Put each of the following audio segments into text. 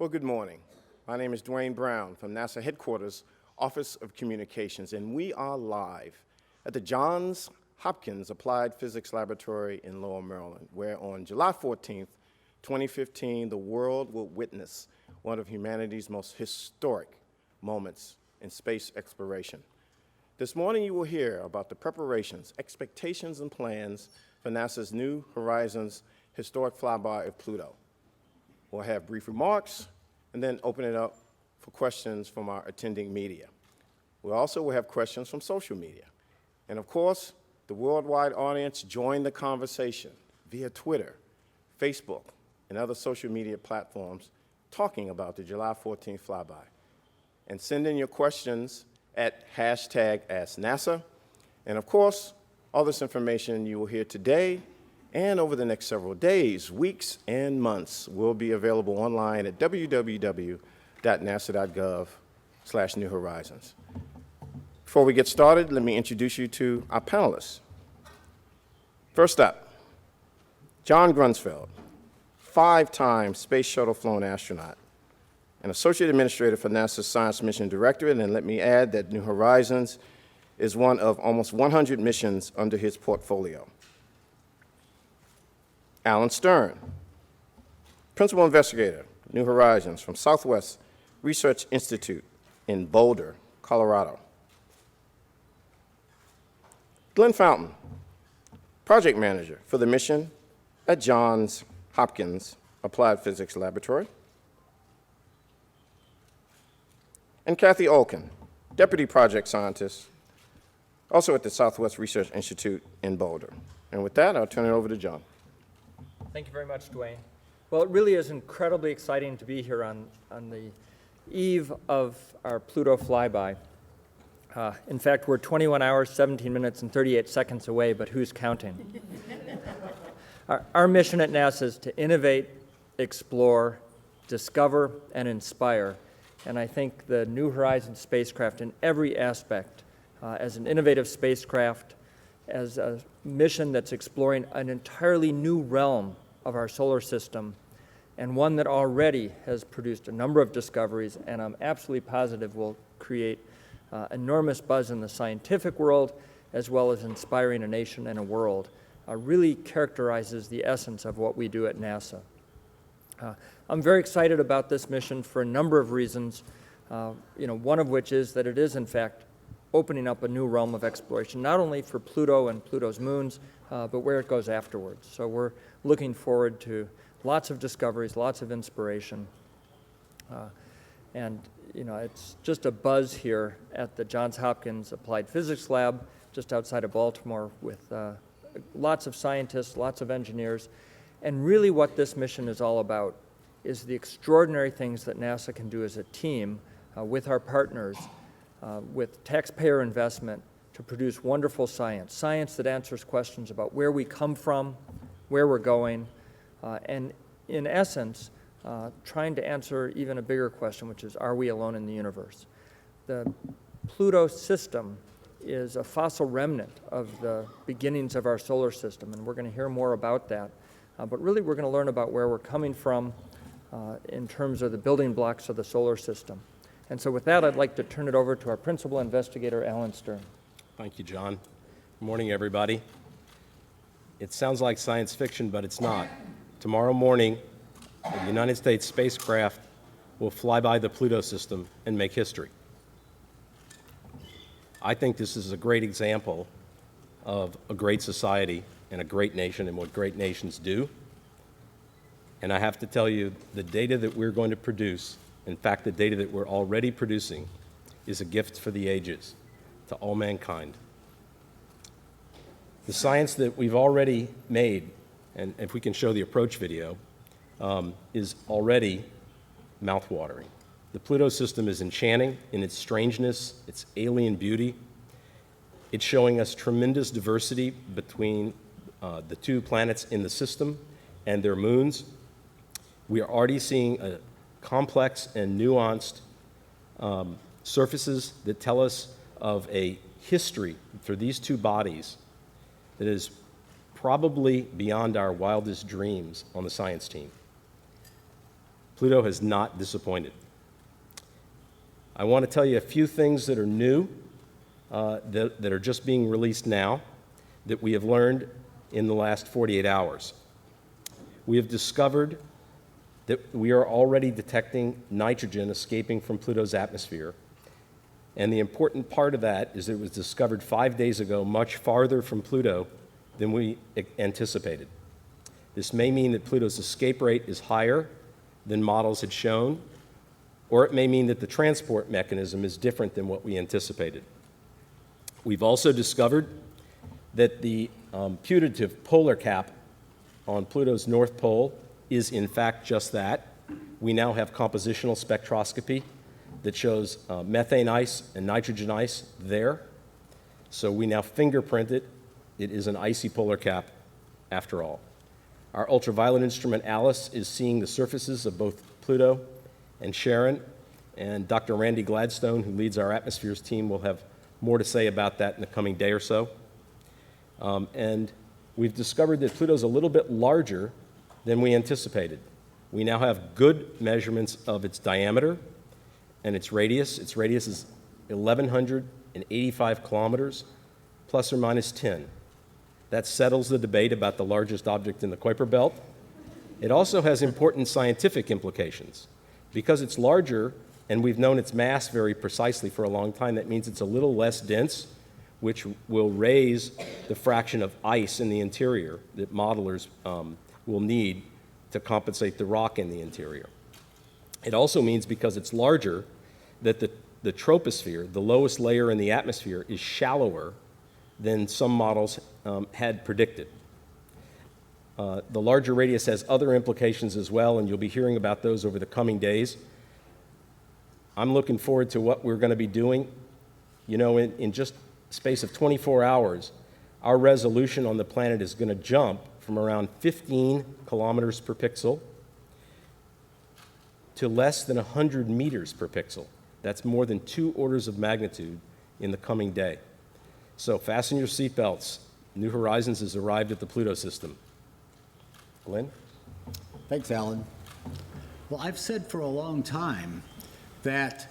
Well, good morning. My name is Dwayne Brown from NASA Headquarters, Office of Communications, and we are live at the Johns Hopkins Applied Physics Laboratory in Lowell, Maryland, where on July 14th, 2015, the world will witness one of humanity's most historic moments in space exploration. This morning, you will hear about the preparations, expectations, and plans for NASA's New Horizons historic flyby of Pluto. We'll have brief remarks and then open it up for questions from our attending media. We also will have questions from social media. And of course, the worldwide audience join the conversation via Twitter, Facebook, and other social media platforms talking about the July 14th flyby. And send in your questions at #AskNASA. And of course, all this information you will hear today and over the next several days, weeks, and months will be available online at www.nasa.gov/New Horizons. Before we get started, let me introduce you to our panelists. First up, John Grunsfeld, 5-time Space Shuttle flown astronaut and Associate Administrator for NASA's Science Mission Directorate, and let me add that New Horizons is one of almost 100 missions under his portfolio. Alan Stern, Principal Investigator, New Horizons from Southwest Research Institute in Boulder, Colorado. Glenn Fountain, Project Manager for the mission at Johns Hopkins Applied Physics Laboratory. And Kathy Olkin, Deputy Project Scientist, also at the Southwest Research Institute in Boulder. And with that, I'll turn it over to John. Thank you very much, Dwayne. Well, it really is incredibly exciting to be here on the eve of our Pluto flyby. In fact, we're 21 hours, 17 minutes, and 38 seconds away, but who's counting? Our mission at NASA is to innovate, explore, discover, and inspire. And I think the New Horizons spacecraft in every aspect, as an innovative spacecraft, as a mission that's exploring an entirely new realm of our solar system, and one that already has produced a number of discoveries, and I'm absolutely positive will create enormous buzz in the scientific world, as well as inspiring a nation and a world, really characterizes the essence of what we do at NASA. I'm very excited about this mission for a number of reasons, one of which is that it is, in fact, opening up a new realm of exploration, not only for Pluto and Pluto's moons, but where it goes afterwards. So we're looking forward to lots of discoveries, lots of inspiration. It's just a buzz here at the Johns Hopkins Applied Physics Lab, just outside of Baltimore, with lots of scientists, lots of engineers. And really what this mission is all about is the extraordinary things that NASA can do as a team with our partners, with taxpayer investment, to produce wonderful science, science that answers questions about where we come from, where we're going, and in essence, trying to answer even a bigger question, which is, are we alone in the universe? The Pluto system is a fossil remnant of the beginnings of our solar system, and we're going to hear more about that. But really, we're going to learn about where we're coming from in terms of the building blocks of the solar system. And so with that, I'd like to turn it over to our principal investigator, Alan Stern. Thank you, John. Good morning, everybody. It sounds like science fiction, but it's not. Tomorrow morning, the United States spacecraft will fly by the Pluto system and make history. I think this is a great example of a great society and a great nation and what great nations do. And I have to tell you, the data that we're going to produce, in fact, the data that we're already producing, is a gift for the ages to all mankind. The science that we've already made, and if we can show the approach video, is already mouthwatering. The Pluto system is enchanting in its strangeness, its alien beauty. It's showing us tremendous diversity between the two planets in the system and their moons. We are already seeing a complex and nuanced surfaces that tell us of a history for these two bodies that is probably beyond our wildest dreams on the science team. Pluto has not disappointed. I want to tell you a few things that are new, that are just being released now, that we have learned in the last 48 hours. We have discovered that we are already detecting nitrogen escaping from Pluto's atmosphere. And the important part of that is that it was discovered 5 days ago, much farther from Pluto than we anticipated. This may mean that Pluto's escape rate is higher than models had shown, or it may mean that the transport mechanism is different than what we anticipated. We've also discovered that the putative polar cap on Pluto's north pole is in fact just that. We now have compositional spectroscopy that shows methane ice and nitrogen ice there. So we now fingerprint it. It is an icy polar cap after all. Our ultraviolet instrument ALICE is seeing the surfaces of both Pluto and Charon, and Dr. Randy Gladstone, who leads our atmospheres team, will have more to say about that in the coming day or so. And we've discovered that Pluto's a little bit larger than we anticipated. We now have good measurements of its diameter and its radius. Its radius is 1,185 kilometers, plus or minus 10. That settles the debate about the largest object in the Kuiper Belt. It also has important scientific implications. Because it's larger, and we've known its mass very precisely for a long time, that means it's a little less dense, which will raise the fraction of ice in the interior that modelers will need to compensate the rock in the interior. It also means, because it's larger, that the troposphere, the lowest layer in the atmosphere, is shallower than some models had predicted. The larger radius has other implications as well, and you'll be hearing about those over the coming days. I'm looking forward to what we're going to be doing. You know, in just a space of 24 hours, our resolution on the planet is going to jump from around 15 kilometers per pixel to less than 100 meters per pixel. That's more than 2 orders of magnitude in the coming day. So fasten your seatbelts. New Horizons has arrived at the Pluto system. Glenn? Thanks, Alan. Well, I've said for a long time that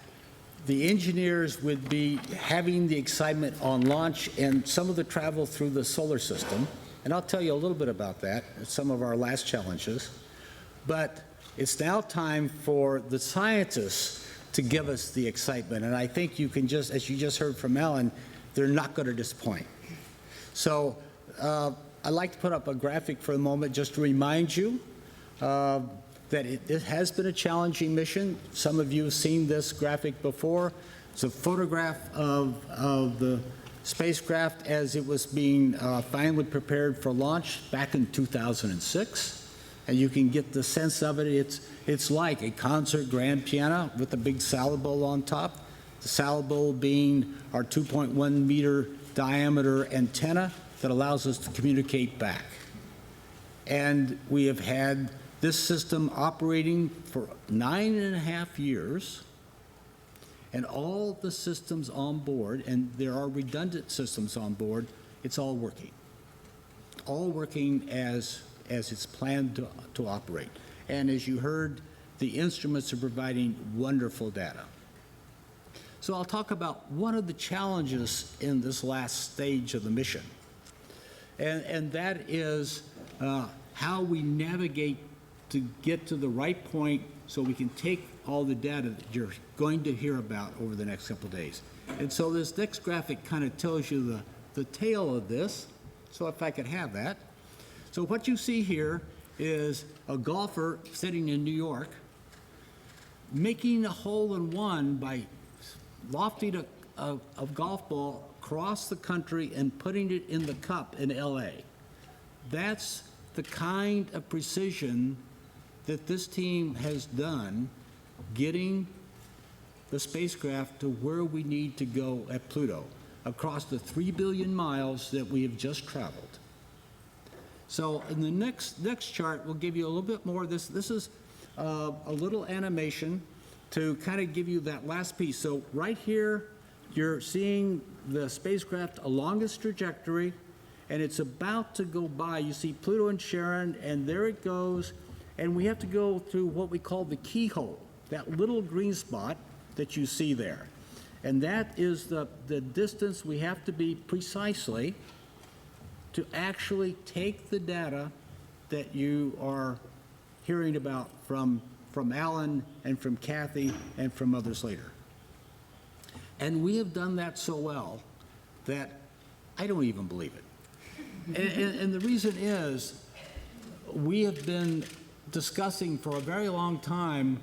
the engineers would be having the excitement on launch and some of the travel through the solar system. And I'll tell you a little bit about that, some of our last challenges. But it's now time for the scientists to give us the excitement. And I think you can just, as you just heard from Alan, they're not going to disappoint. So I'd like to put up a graphic for a moment just to remind you that it has been a challenging mission. Some of you have seen this graphic before. It's a photograph of the spacecraft as it was being finally prepared for launch back in 2006. And you can get the sense of it. It's like a concert grand piano with a big salad bowl on top. The salad bowl being our 2.1 meter diameter antenna that allows us to communicate back. And we have had this system operating for 9.5 years, and all the systems on board, and there are redundant systems on board, it's all working. All working as it's planned to operate. And as you heard, the instruments are providing wonderful data. So I'll talk about one of the challenges in this last stage of the mission. And that is how we navigate to get to the right point so we can take all the data that you're going to hear about over the next couple of days. And so this next graphic kind of tells you the tale of this. So if I could have that. So what you see here is a golfer sitting in New York making a hole-in-one by lofting a golf ball across the country and putting it in the cup in LA. That's the kind of precision that this team has done, getting the spacecraft to where we need to go at Pluto, across the 3 billion miles that we have just traveled. So in the next chart, we'll give you a little bit more. This is a little animation to kind of give you that last piece. So right here, you're seeing the spacecraft along its trajectory, and it's about to go by. You see Pluto and Charon, and there it goes, and we have to go through what we call the keyhole, that little green spot that you see there. And that is the distance we have to be precisely to actually take the data that you are hearing about from Alan and from Kathy and from others later. And we have done that so well that I don't even believe it. And the reason is, we have been discussing for a very long time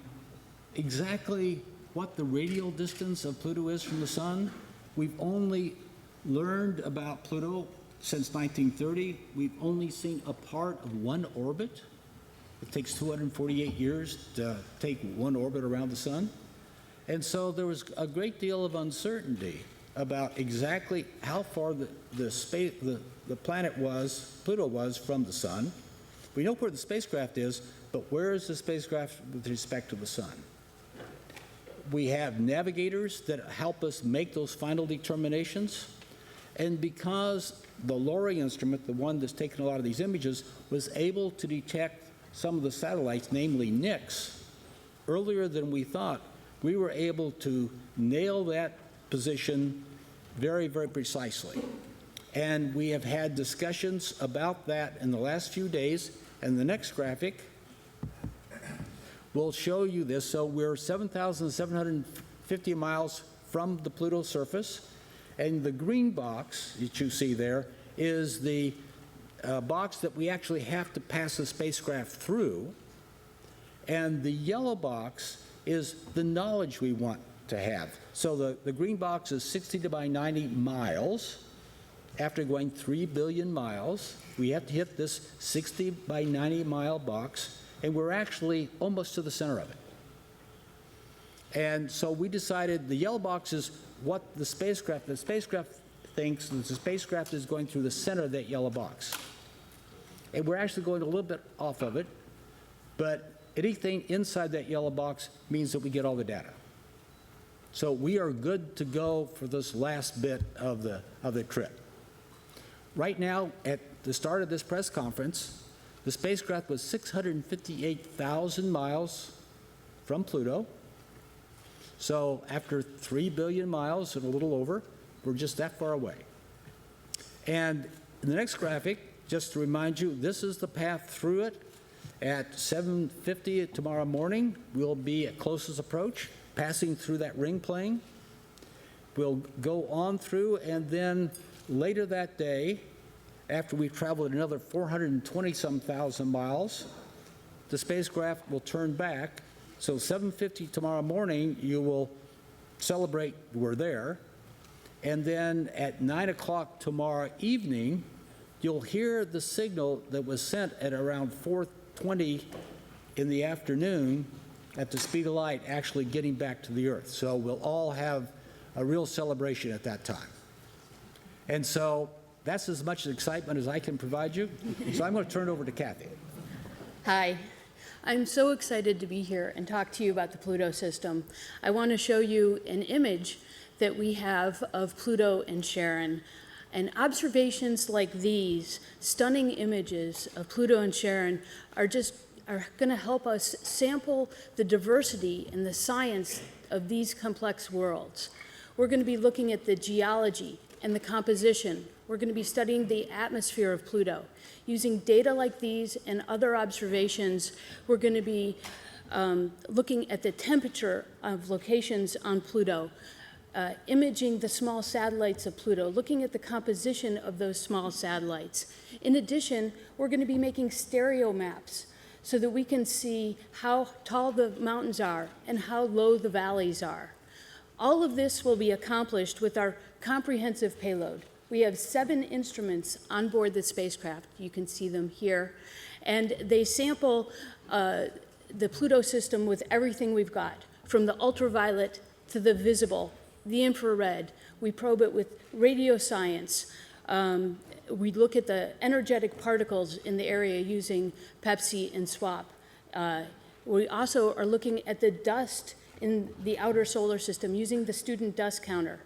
exactly what the radial distance of Pluto is from the sun. We've only learned about Pluto since 1930. We've only seen a part of one orbit. It takes 248 years to take one orbit around the sun. And so there was a great deal of uncertainty about exactly how far the planet was, Pluto was, from the sun. We know where the spacecraft is, but where is the spacecraft with respect to the sun? We have navigators that help us make those final determinations. And because the LORRI instrument, the one that's taken a lot of these images, was able to detect some of the satellites, namely Nix, earlier than we thought, we were able to nail that position very, very precisely. And we have had discussions about that in the last few days, and the next graphic will show you this. So we're 7,750 miles from the Pluto surface, and the green box that you see there is the box that we actually have to pass the spacecraft through, and the yellow box is the knowledge we want to have. So the green box is 60 by 90 miles. After going 3 billion miles, we have to hit this 60 by 90 mile box, and we're actually almost to the center of it. And so we decided the yellow box is what the spacecraft thinks that the spacecraft is going through the center of that yellow box. And we're actually going a little bit off of it, but anything inside that yellow box means that we get all the data. So we are good to go for this last bit of the trip. Right now, at the start of this press conference, the spacecraft was 658,000 miles from Pluto. So after 3 billion miles and a little over, we're just that far away. And in the next graphic, just to remind you, this is the path through it. At 7:50 tomorrow morning, we'll be at closest approach, passing through that ring plane. We'll go on through, and then later that day, after we've traveled another 420-some thousand miles, the spacecraft will turn back. So 7:50 tomorrow morning, you will celebrate we're there. And then at 9 o'clock tomorrow evening, you'll hear the signal that was sent at around 4:20 in the afternoon at the speed of light actually getting back to the Earth. So we'll all have a real celebration at that time. And so that's as much excitement as I can provide you. So I'm going to turn it over to Kathy. Hi. I'm so excited to be here and talk to you about the Pluto system. I want to show you an image that we have of Pluto and Charon. And observations like these, stunning images of Pluto and Charon, are going to help us sample the diversity and the science of these complex worlds. We're going to be looking at the geology and the composition. We're going to be studying the atmosphere of Pluto. Using data like these and other observations, we're going to be looking at the temperature of locations on Pluto, imaging the small satellites of Pluto, looking at the composition of those small satellites. In addition, we're going to be making stereo maps so that we can see how tall the mountains are and how low the valleys are. All of this will be accomplished with our comprehensive payload. We have 7 instruments on board the spacecraft. You can see them here. And they sample the Pluto system with everything we've got, from the ultraviolet to the visible, the infrared. We probe it with radio science. We look at the energetic particles in the area using PEPSI and SWAP. We also are looking at the dust in the outer solar system using the Student Dust Counter.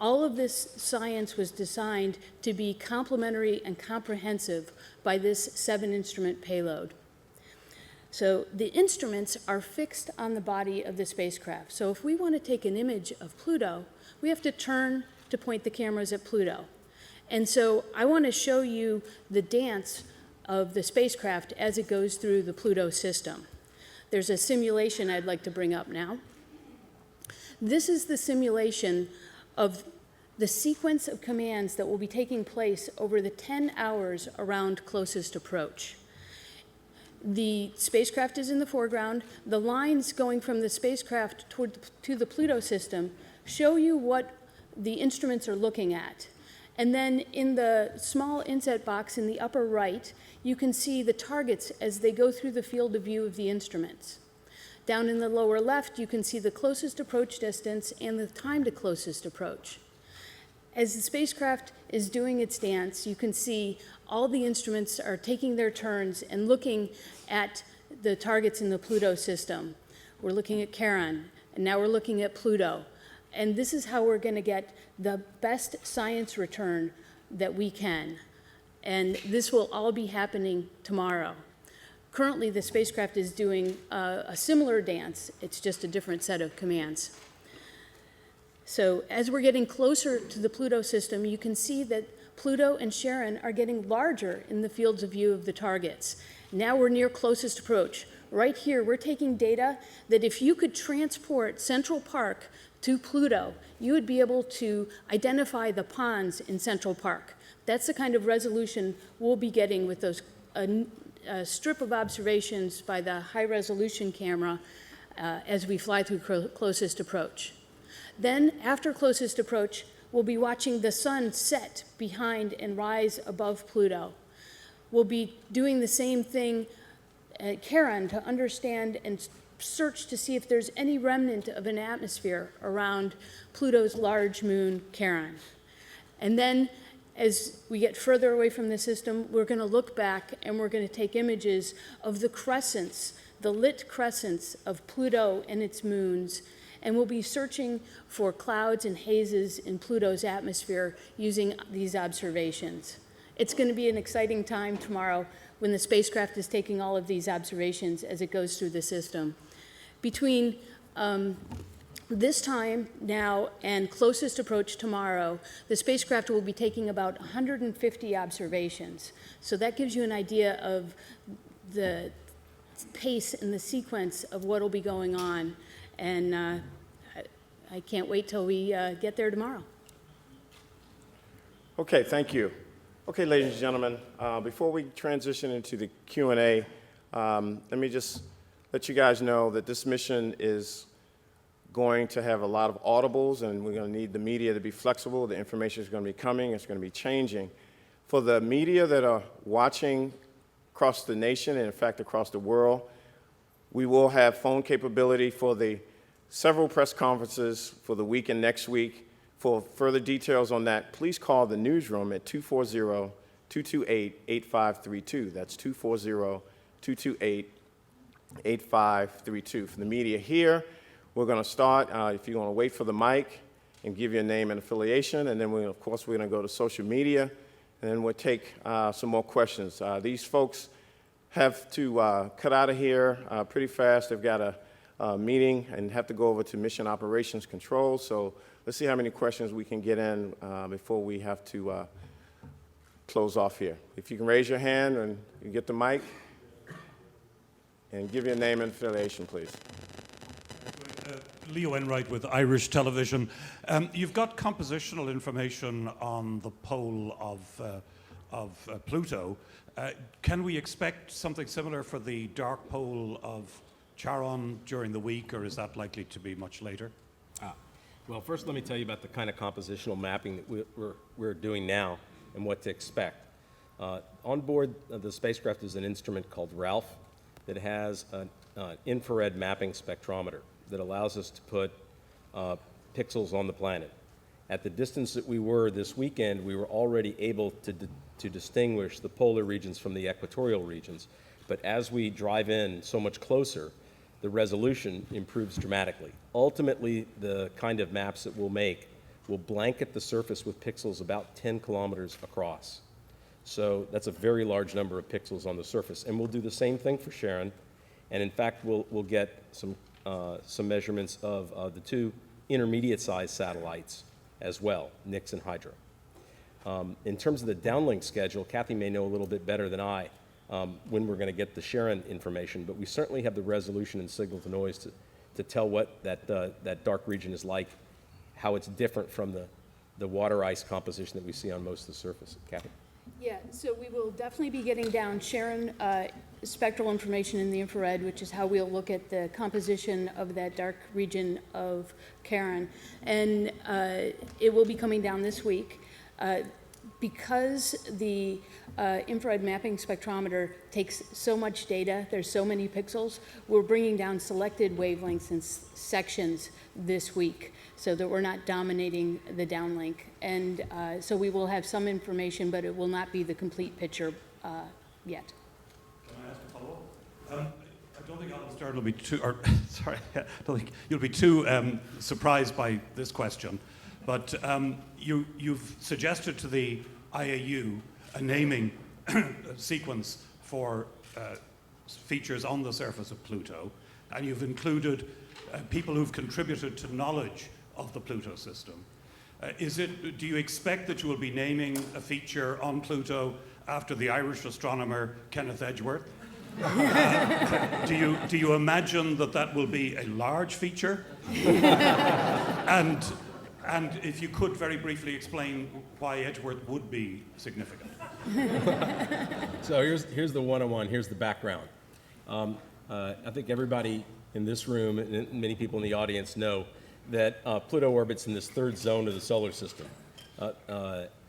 All of this science was designed to be complementary and comprehensive by this 7-instrument payload. So the instruments are fixed on the body of the spacecraft. So if we want to take an image of Pluto, we have to turn to point the cameras at Pluto. And so I want to show you the dance of the spacecraft as it goes through the Pluto system. There's a simulation I'd like to bring up now. This is the simulation of the sequence of commands that will be taking place over the 10 hours around closest approach. The spacecraft is in the foreground. The lines going from the spacecraft to the Pluto system show you what the instruments are looking at. And then in the small inset box in the upper right, you can see the targets as they go through the field of view of the instruments. Down in the lower left, you can see the closest approach distance and the time to closest approach. As the spacecraft is doing its dance, you can see all the instruments are taking their turns and looking at the targets in the Pluto system. We're looking at Charon, and now we're looking at Pluto. And this is how we're going to get the best science return that we can. And this will all be happening tomorrow. Currently, the spacecraft is doing a similar dance. It's just a different set of commands. So as we're getting closer to the Pluto system, you can see that Pluto and Charon are getting larger in the fields of view of the targets. Now we're near closest approach. Right here, we're taking data that if you could transport Central Park to Pluto, you would be able to identify the ponds in Central Park. That's the kind of resolution we'll be getting with those strip of observations by the high-resolution camera as we fly through closest approach. Then, after closest approach, we'll be watching the sun set behind and rise above Pluto. We'll be doing the same thing at Charon to understand and search to see if there's any remnant of an atmosphere around Pluto's large moon, Charon. And then, as we get further away from the system, we're going to look back and we're going to take images of the crescents, the lit crescents of Pluto and its moons, and we'll be searching for clouds and hazes in Pluto's atmosphere using these observations. It's going to be an exciting time tomorrow when the spacecraft is taking all of these observations as it goes through the system. Between this time now and closest approach tomorrow, the spacecraft will be taking about 150 observations. So that gives you an idea of the pace and the sequence of what will be going on. And I can't wait till we get there tomorrow. Okay, thank you. Okay, ladies and gentlemen, before we transition into the Q&A, let me just let you guys know that this mission is going to have a lot of audibles, and we're going to need the media to be flexible. The information is going to be coming. It's going to be changing. For the media that are watching across the nation, and in fact across the world, we will have phone capability for the several press conferences for the week and next week. For further details on that, please call the newsroom at 240-228-8532. That's 240-228-8532. For the media here, we're going to start, if you want to wait for the mic and give your name and affiliation, and then of course we're going to go to social media, and then we'll take some more questions. These folks have to cut out of here pretty fast. They've got a meeting and have to go over to Mission Operations Control. So let's see how many questions we can get in before we have to close off here. If you can raise your hand and you get the mic and give your name and affiliation, please. Leo Enright with Irish Television. You've got compositional information on the pole of Pluto. Can we expect something similar for the dark pole of Charon during the week, or is that likely to be much later? Well, first let me tell you about the kind of compositional mapping that we're doing now and what to expect. On board the spacecraft is an instrument called RALPH that has an infrared mapping spectrometer that allows us to put pixels on the planet. At the distance that we were this weekend, we were already able to distinguish the polar regions from the equatorial regions. But as we drive in so much closer, the resolution improves dramatically. Ultimately, the kind of maps that we'll make will blanket the surface with pixels about 10 kilometers across. So that's a very large number of pixels on the surface. And we'll do the same thing for Charon. And in fact, we'll get some measurements of the two intermediate-sized satellites as well, Nix and Hydra. In terms of the downlink schedule, Kathy may know a little bit better than I when we're going to get the Sharon information, but we certainly have the resolution and signal-to-noise to tell what that dark region is like, how it's different from the water ice composition that we see on most of the surface. Kathy? Yeah, so we will definitely be getting down Sharon spectral information in the infrared, which is how we'll look at the composition of that dark region of Charon. And it will be coming down this week. Because the infrared mapping spectrometer takes so much data, there's so many pixels, we're bringing down selected wavelengths and sections this week so that we're not dominating the downlink. And so we will have some information, but it will not be the complete picture yet. Can I ask a follow-up? I don't think Alan Stern will be too, or sorry, I don't think you'll be too surprised by this question, but you've suggested to the IAU a naming sequence for features on the surface of Pluto, and you've included people who've contributed to knowledge of the Pluto system. Do you expect that you will be naming a feature on Pluto after the Irish astronomer Kenneth Edgeworth? Do you imagine that will be a large feature? And if you could very briefly explain why Edgeworth would be significant. So here's the one-on-one, here's the background. I think everybody in this room and many people in the audience know that Pluto orbits in this third zone of the solar system.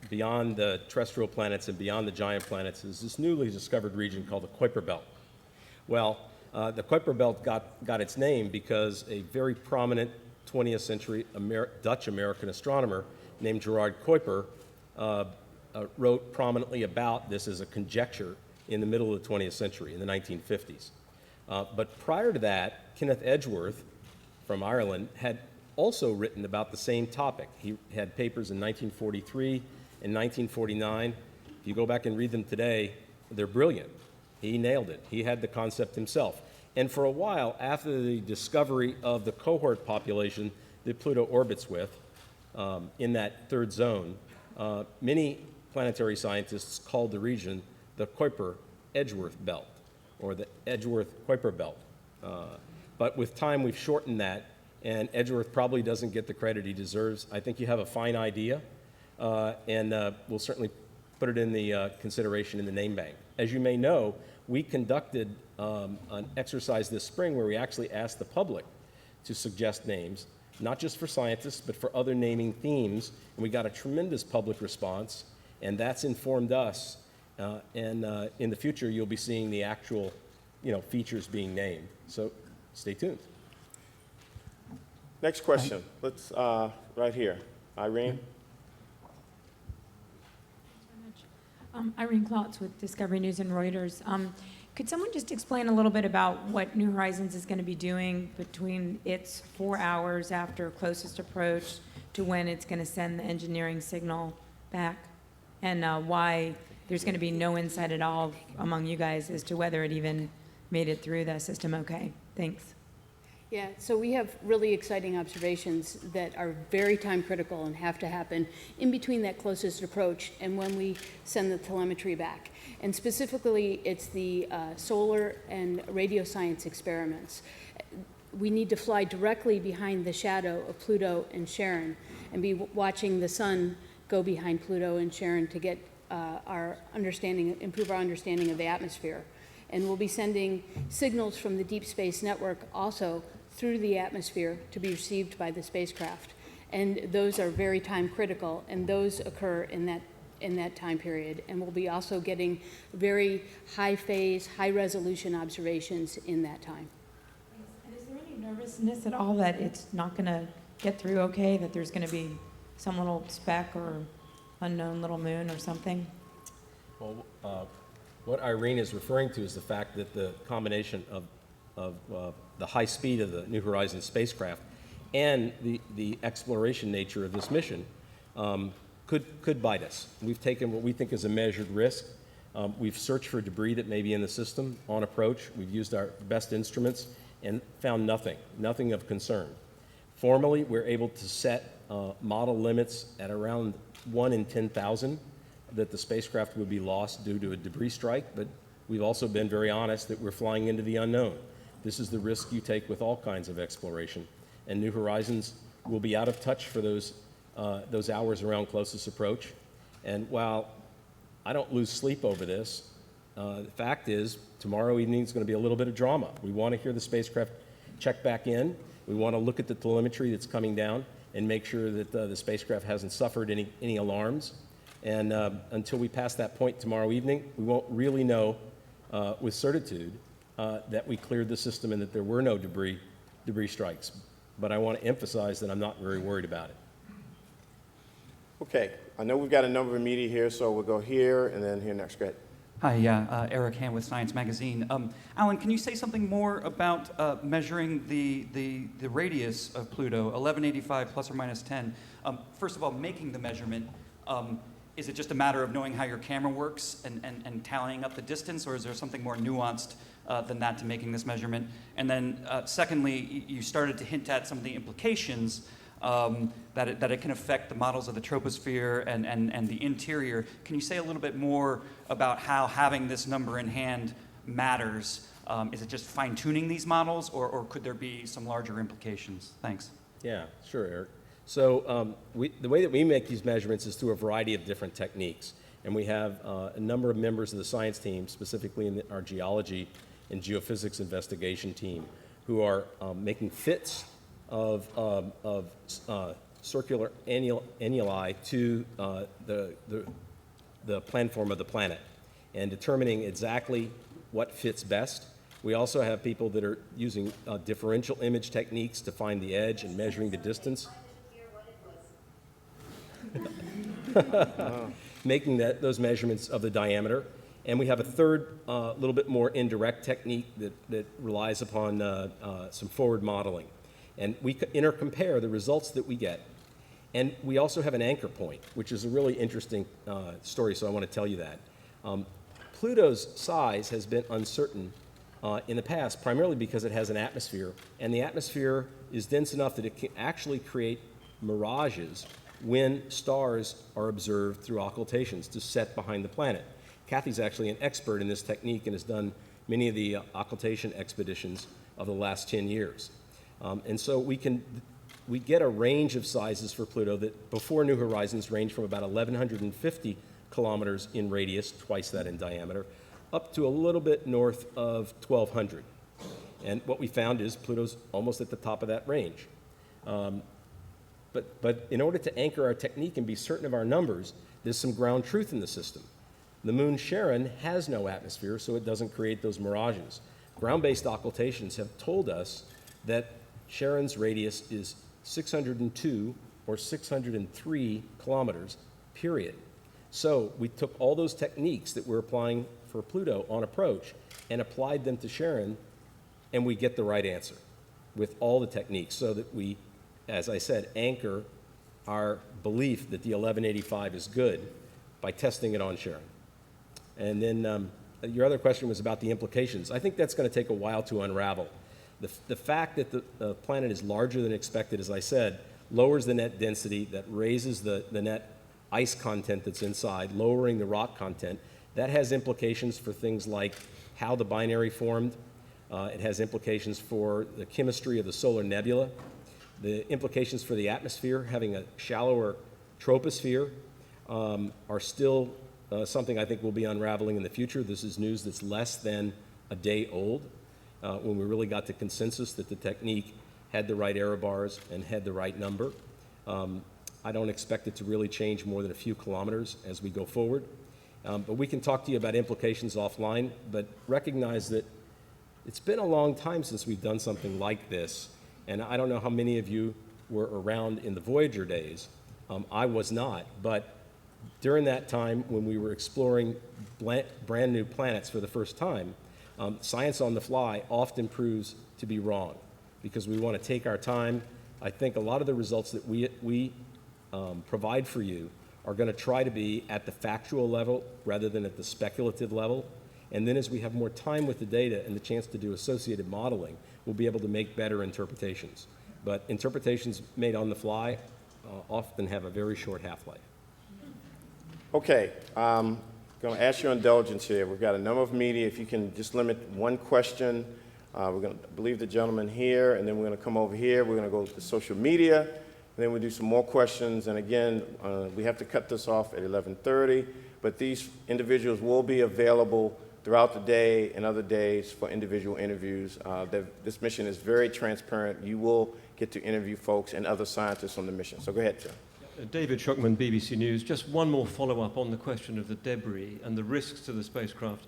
Beyond the terrestrial planets and beyond the giant planets is this newly discovered region called the Kuiper Belt. Well, the Kuiper Belt got its name because a very prominent 20th century Dutch-American astronomer named Gerard Kuiper wrote prominently about this as a conjecture in the middle of the 20th century, in the 1950s. But prior to that, Kenneth Edgeworth from Ireland had also written about the same topic. He had papers in 1943 and 1949. If you go back and read them today, they're brilliant. He nailed it. He had the concept himself. And for a while, after the discovery of the cohort population that Pluto orbits with in that third zone, many planetary scientists called the region the Kuiper-Edgeworth Belt, or the Edgeworth-Kuiper Belt. But with time, we've shortened that, and Edgeworth probably doesn't get the credit he deserves. I think you have a fine idea, and we'll certainly put it in the consideration in the name bank. As you may know, we conducted an exercise this spring where we actually asked the public to suggest names, not just for scientists, but for other naming themes, and we got a tremendous public response, and that's informed us, and in the future, you'll be seeing the actual, features being named. So stay tuned. Next question. Let's, right here. Irene? Irene Klotz with Discovery News and Reuters. Could someone just explain a little bit about what New Horizons is going to be doing between its 4 hours after closest approach to when it's going to send the engineering signal back? And why there's going to be no insight at all among you guys as to whether it even made it through the system okay? Thanks. Yeah, so we have really exciting observations that are very time critical and have to happen in between that closest approach and when we send the telemetry back. And specifically, it's the solar and radio science experiments. We need to fly directly behind the shadow of Pluto and Charon and be watching the sun go behind Pluto and Charon to get improve our understanding of the atmosphere. And we'll be sending signals from the Deep Space Network also through the atmosphere to be received by the spacecraft. And those are very time critical, and those occur in that time period. And we'll be also getting very high phase, high resolution observations in that time. And is there any nervousness at all that it's not going to get through okay, that there's going to be some little speck or unknown little moon or something? Well, what Irene is referring to is the fact that the combination of the high speed of the New Horizons spacecraft and the exploration nature of this mission could bite us. We've taken what we think is a measured risk. We've searched for debris that may be in the system on approach. We've used our best instruments and found nothing of concern. Formally, we're able to set model limits at around 1 in 10,000 that the spacecraft would be lost due to a debris strike, but we've also been very honest that we're flying into the unknown. This is the risk you take with all kinds of exploration, and New Horizons will be out of touch for those hours around closest approach. And while I don't lose sleep over this, the fact is tomorrow evening is going to be a little bit of drama. We want to hear the spacecraft check back in. We want to look at the telemetry that's coming down and make sure that the spacecraft hasn't suffered any alarms. And until we pass that point tomorrow evening, we won't really know with certitude that we cleared the system and that there were no debris strikes. But I want to emphasize that I'm not very worried about it. Okay, I know we've got a number of media here, so we'll go here and then here next. Go ahead. Hi, yeah, Eric Ham with Science Magazine. Alan, can you say something more about measuring the radius of Pluto, 1185 plus or minus 10? First of all, making the measurement, is it just a matter of knowing how your camera works and tallying up the distance, or is there something more nuanced than that to making this measurement? And then secondly, you started to hint at some of the implications that it can affect the models of the troposphere and the interior. Can you say a little bit more about how having this number in hand matters? Is it just fine-tuning these models, or could there be some larger implications? Thanks. Yeah, sure, Eric. So the way that we make these measurements is through a variety of different techniques. And we have a number of members of the science team, specifically in our geology and geophysics investigation team, who are making fits of circular annuli to the planform of the planet and determining exactly what fits best. We also have people that are using differential image techniques to find the edge and measuring the distance. Making those measurements of the diameter. And we have a third, little bit more indirect technique that relies upon some forward modeling. And we intercompare the results that we get. And we also have an anchor point, which is a really interesting story, so I want to tell you that. Pluto's size has been uncertain in the past, primarily because it has an atmosphere, and the atmosphere is dense enough that it can actually create mirages when stars are observed through occultations to set behind the planet. Kathy's actually an expert in this technique and has done many of the occultation expeditions of the last 10 years. And so we get a range of sizes for Pluto that before New Horizons range from about 1,150 kilometers in radius, twice that in diameter, up to a little bit north of 1,200. And what we found is Pluto's almost at the top of that range. But in order to anchor our technique and be certain of our numbers, there's some ground truth in the system. The moon Charon has no atmosphere, so it doesn't create those mirages. Ground-based occultations have told us that Charon's radius is 602 or 603 kilometers, period. So we took all those techniques that we're applying for Pluto on approach and applied them to Charon, and we get the right answer with all the techniques so that we, as I said, anchor our belief that the 1185 is good by testing it on Charon. And then your other question was about the implications. I think that's going to take a while to unravel. The fact that the planet is larger than expected, as I said, lowers the net density, that raises the net ice content that's inside, lowering the rock content. That has implications for things like how the binary formed. It has implications for the chemistry of the solar nebula. The implications for the atmosphere, having a shallower troposphere, are still something I think will be unraveling in the future. This is news that's less than a day old, when we really got to consensus that the technique had the right error bars and had the right number. I don't expect it to really change more than a few kilometers as we go forward. But we can talk to you about implications offline, but recognize that it's been a long time since we've done something like this. And I don't know how many of you were around in the Voyager days. I was not, but during that time when we were exploring brand new planets for the first time, science on the fly often proves to be wrong because we want to take our time. I think a lot of the results that we provide for you are going to try to be at the factual level rather than at the speculative level. And then as we have more time with the data and the chance to do associated modeling, we'll be able to make better interpretations. But interpretations made on the fly often have a very short half-life. Okay, going to ask your indulgence here. We've got a number of media. If you can just limit one question. We're going to believe the gentleman here, and then we're going to come over here. We're going to go to social media, and then we'll do some more questions. And again, we have to cut this off at 11:30, but these individuals will be available throughout the day and other days for individual interviews. This mission is very transparent. You will get to interview folks and other scientists on the mission. So go ahead, Tim. David Schuckman, BBC News. Just one more follow-up on the question of the debris and the risks to the spacecraft.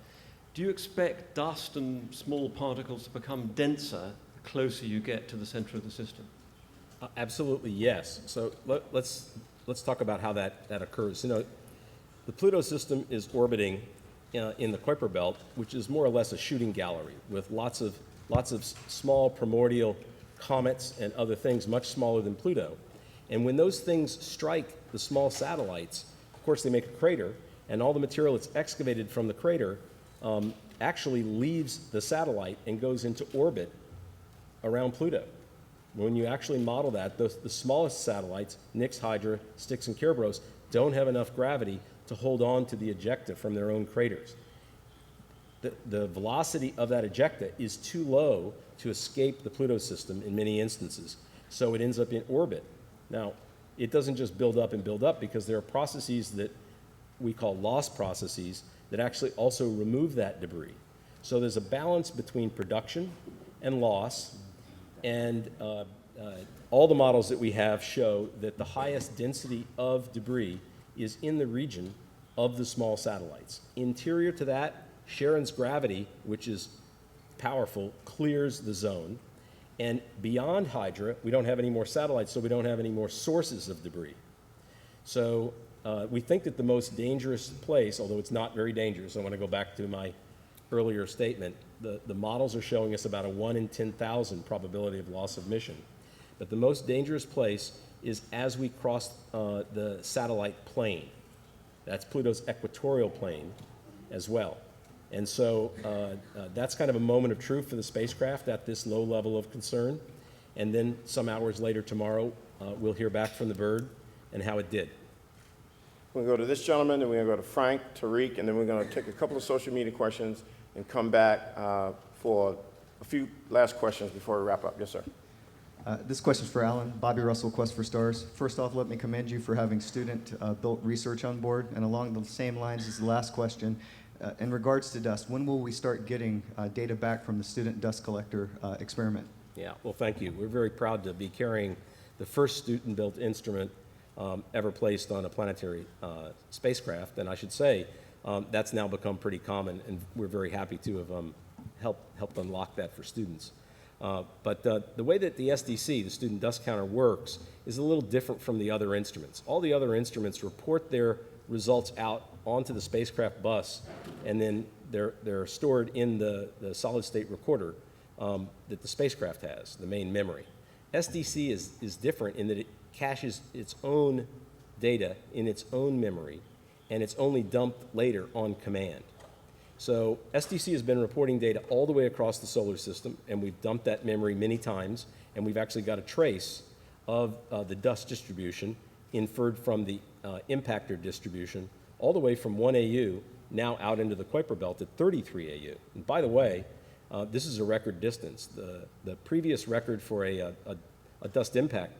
Do you expect dust and small particles to become denser the closer you get to the center of the system? Absolutely, yes. So let's talk about how that occurs. You know, the Pluto system is orbiting in the Kuiper Belt, which is more or less a shooting gallery with lots of small primordial comets and other things much smaller than Pluto. And when those things strike the small satellites, of course they make a crater, and all the material that's excavated from the crater actually leaves the satellite and goes into orbit around Pluto. When you actually model that, the smallest satellites, Nix, Hydra, Styx, and Kerberos, don't have enough gravity to hold on to the ejecta from their own craters. The velocity of that ejecta is too low to escape the Pluto system in many instances, so it ends up in orbit. Now, it doesn't just build up and build up because there are processes that we call loss processes that actually also remove that debris. So there's a balance between production and loss, and all the models that we have show that the highest density of debris is in the region of the small satellites. Interior to that, Charon's gravity, which is powerful, clears the zone. And beyond Hydra, we don't have any more satellites, so we don't have any more sources of debris. So we think that the most dangerous place, although it's not very dangerous, I want to go back to my earlier statement, the models are showing us about a 1 in 10,000 probability of loss of mission. But the most dangerous place is as we cross the satellite plane. That's Pluto's equatorial plane as well. And so that's kind of a moment of truth for the spacecraft at this low level of concern. And then some hours later tomorrow, we'll hear back from the bird and how it did. We're going to go to this gentleman, then we're going to go to Frank, Tariq, and then we're going to take a couple of social media questions and come back for a few last questions before we wrap up. Yes, sir. This question is for Alan. Bobby Russell, Quest for Stars. First off, let me commend you for having student-built research on board. And along the same lines as the last question, in regards to dust, when will we start getting data back from the student dust collector experiment? Yeah, well, thank you. We're very proud to be carrying the first student-built instrument ever placed on a planetary spacecraft. And I should say, that's now become pretty common, and we're very happy to have helped unlock that for students. But the way that the SDC, the Student Dust Counter, works is a little different from the other instruments. All the other instruments report their results out onto the spacecraft bus, and then they're stored in the solid-state recorder that the spacecraft has, the main memory. SDC is different in that it caches its own data in its own memory, and it's only dumped later on command. So SDC has been reporting data all the way across the solar system, and we've dumped that memory many times, and we've actually got a trace of the dust distribution inferred from the impactor distribution all the way from 1 AU now out into the Kuiper Belt at 33 AU. And by the way, this is a record distance. The previous record for a dust impact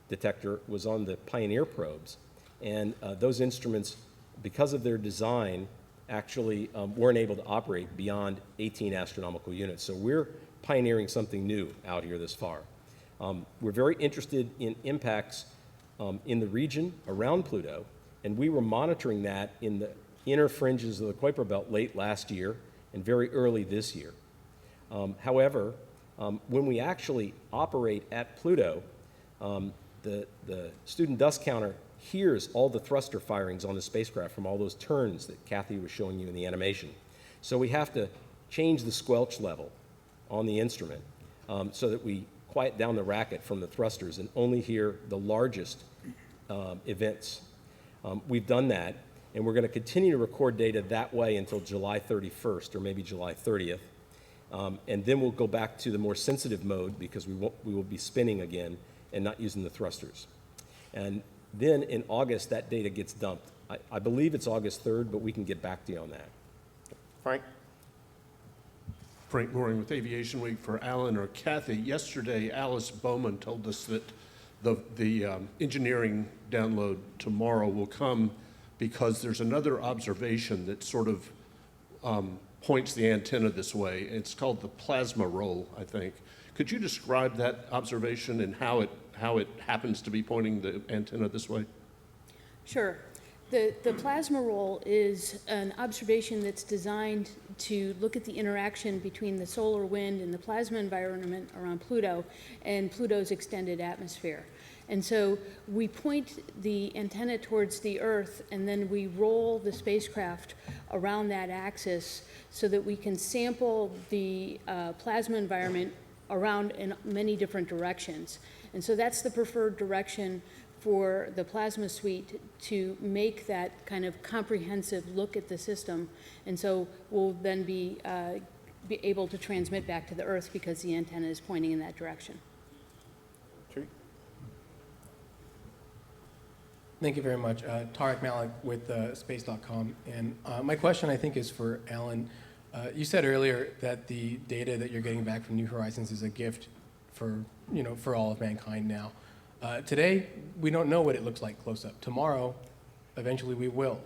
detector was on the Pioneer probes, and those instruments, because of their design, actually weren't able to operate beyond 18 astronomical units. So we're pioneering something new out here this far. We're very interested in impacts in the region around Pluto, and we were monitoring that in the inner fringes of the Kuiper Belt late last year and very early this year. However, when we actually operate at Pluto, the Student Dust Counter hears all the thruster firings on the spacecraft from all those turns that Kathy was showing you in the animation. So we have to change the squelch level on the instrument so that we quiet down the racket from the thrusters and only hear the largest events. We've done that, and we're going to continue to record data that way until July 31st or maybe July 30th. And then we'll go back to the more sensitive mode because we will be spinning again and not using the thrusters. And then in August, that data gets dumped. I believe it's August 3rd, but we can get back to you on that. Frank? Frank Mooring with Aviation Week for Alan or Kathy. Yesterday, Alice Bowman told us that the engineering download tomorrow will come because there's another observation that sort of points the antenna this way. It's called the plasma roll, I think. Could you describe that observation and how it happens to be pointing the antenna this way? Sure. The plasma roll is an observation that's designed to look at the interaction between the solar wind and the plasma environment around Pluto and Pluto's extended atmosphere. And so we point the antenna towards the Earth, and then we roll the spacecraft around that axis so that we can sample the plasma environment around in many different directions. And so that's the preferred direction for the plasma suite to make that kind of comprehensive look at the system. And so we'll then be able to transmit back to the Earth because the antenna is pointing in that direction. Thank you very much. Tarek Malik with Space.com. And my question, I think, is for Alan. You said earlier that the data that you're getting back from New Horizons is a gift for all of mankind now. Today, we don't know what it looks like close up. Tomorrow, eventually we will.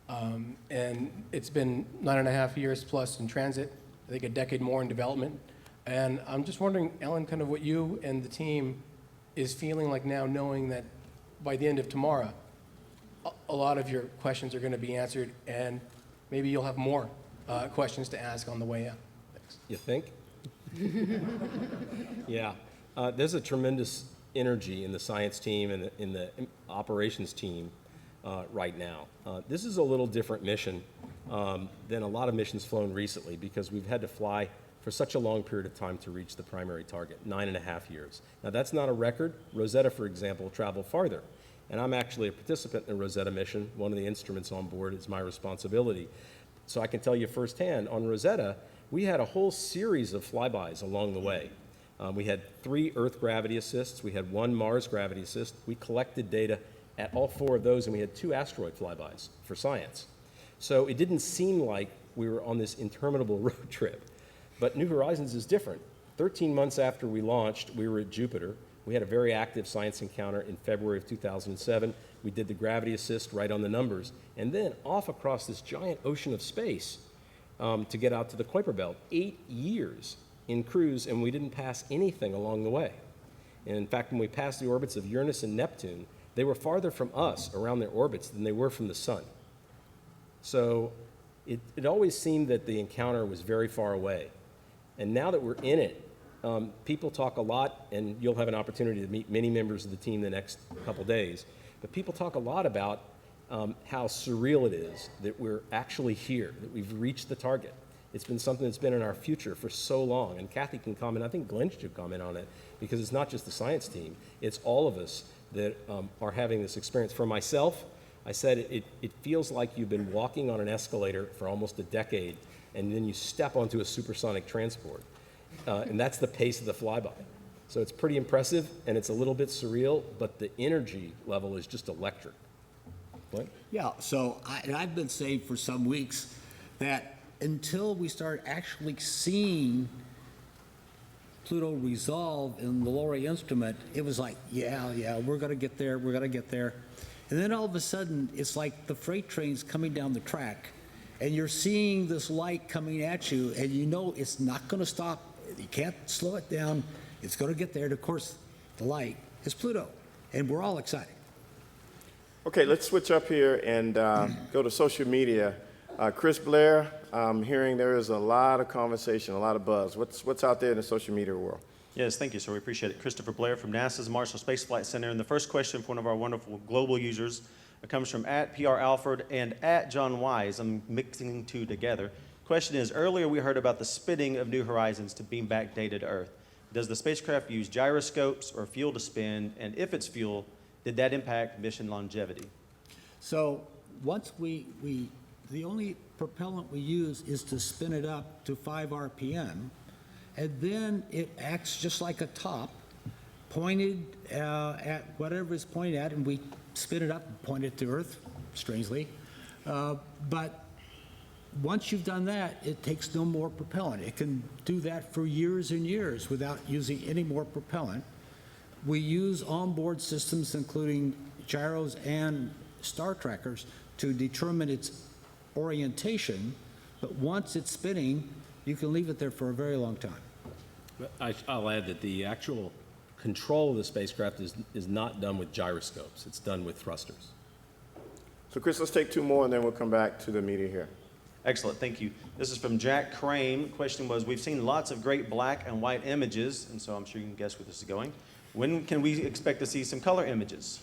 And it's been 9.5 years plus in transit, I think a decade more in development. And I'm just wondering, Alan, kind of what you and the team is feeling like now, knowing that by the end of tomorrow, a lot of your questions are going to be answered, and maybe you'll have more questions to ask on the way out. Thanks. You think? Yeah. There's a tremendous energy in the science team and in the operations team right now. This is a little different mission than a lot of missions flown recently because we've had to fly for such a long period of time to reach the primary target, 9.5 years. Now, that's not a record. Rosetta, for example, traveled farther. And I'm actually a participant in the Rosetta mission. One of the instruments on board is my responsibility. So I can tell you firsthand, on Rosetta, we had a whole series of flybys along the way. We had 3 Earth gravity assists. We had 1 Mars gravity assist. We collected data at all 4 of those, and we had 2 asteroid flybys for science. So it didn't seem like we were on this interminable road trip. But New Horizons is different. 13 months after we launched, we were at Jupiter. We had a very active science encounter in February of 2007. We did the gravity assist right on the numbers. And then off across this giant ocean of space to get out to the Kuiper Belt. 8 years in cruise, and we didn't pass anything along the way. And in fact, when we passed the orbits of Uranus and Neptune, they were farther from us around their orbits than they were from the sun. So it always seemed that the encounter was very far away. And now that we're in it, people talk a lot, and you'll have an opportunity to meet many members of the team the next couple days, but people talk a lot about how surreal it is that we're actually here, that we've reached the target. It's been something that's been in our future for so long, and Kathy can comment, I think Glenn should comment on it, because it's not just the science team, it's all of us that are having this experience. For myself, I said it feels like you've been walking on an escalator for almost a decade, and then you step onto a supersonic transport. And that's the pace of the flyby. So it's pretty impressive, and it's a little bit surreal, but the energy level is just electric. What? Yeah, so I've been saying for some weeks that until we start actually seeing Pluto resolve in the LORRI instrument, it was like, yeah, we're going to get there, we're going to get there. And then all of a sudden, it's like the freight train's coming down the track, and you're seeing this light coming at you, and you know it's not going to stop. You can't slow it down. It's going to get there. And of course, the light is Pluto, and we're all excited. Okay, let's switch up here and go to social media. Chris Blair, I'm hearing there is a lot of conversation, a lot of buzz. What's out there in the social media world? Yes, thank you, sir. We appreciate it. Christopher Blair from NASA's Marshall Space Flight Center. And the first question from one of our wonderful global users comes from @PR Alford and @John Wise. I'm mixing 2 together. Question is, earlier we heard about the spinning of New Horizons to beam back data to Earth. Does the spacecraft use gyroscopes or fuel to spin? And if it's fuel, did that impact mission longevity? So once the only propellant we use is to spin it up to 5 RPM, and then it acts just like a top, pointed at whatever it's pointed at, and we spin it up and point it to Earth, strangely. But once you've done that, it takes no more propellant. It can do that for years and years without using any more propellant. We use onboard systems, including gyros and star trackers, to determine its orientation, but once it's spinning, you can leave it there for a very long time. But I'll add that the actual control of the spacecraft is not done with gyroscopes. It's done with thrusters. So Chris, let's take two more and then we'll come back to the media here. Excellent, thank you. This is from Jack Crane. Question was, we've seen lots of great black and white images, and so I'm sure you can guess where this is going. When can we expect to see some color images?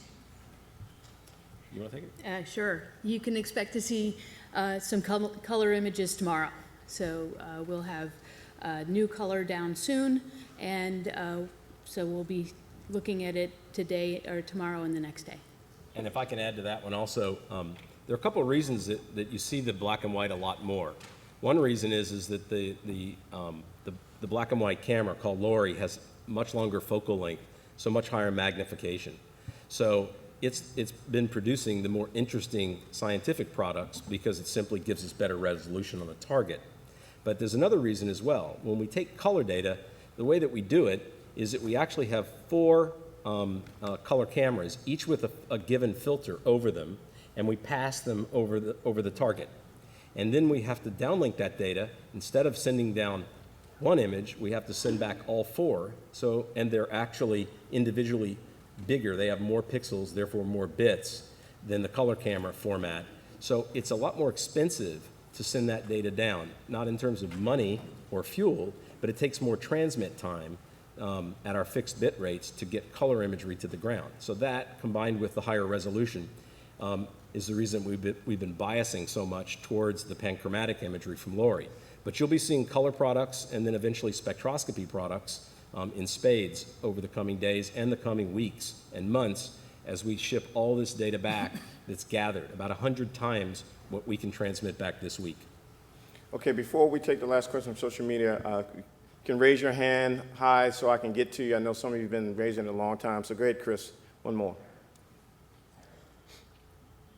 You want to take it? Sure. You can expect to see some color images tomorrow. So we'll have new color down soon, and so we'll be looking at it today or tomorrow and the next day. And if I can add to that one also, there are a couple of reasons that you see the black and white a lot more. One reason is that the black and white camera called LORRI has much longer focal length, so much higher magnification. So it's been producing the more interesting scientific products because it simply gives us better resolution on the target. But there's another reason as well. When we take color data, the way that we do it is that we actually have 4 color cameras, each with a given filter over them, and we pass them over the target. And then we have to downlink that data. Instead of sending down one image, we have to send back all 4. So, and they're actually individually bigger. They have more pixels, therefore more bits than the color camera format. So it's a lot more expensive to send that data down, not in terms of money or fuel, but it takes more transmit time at our fixed bit rates to get color imagery to the ground. So that, combined with the higher resolution, is the reason we've been biasing so much towards the panchromatic imagery from LORRI. But you'll be seeing color products and then eventually spectroscopy products in spades over the coming days and the coming weeks and months as we ship all this data back that's gathered, about 100 times what we can transmit back this week. Okay, before we take the last question from social media, you can raise your hand high so I can get to you. I know some of you have been raising it a long time, so go ahead, Chris, one more.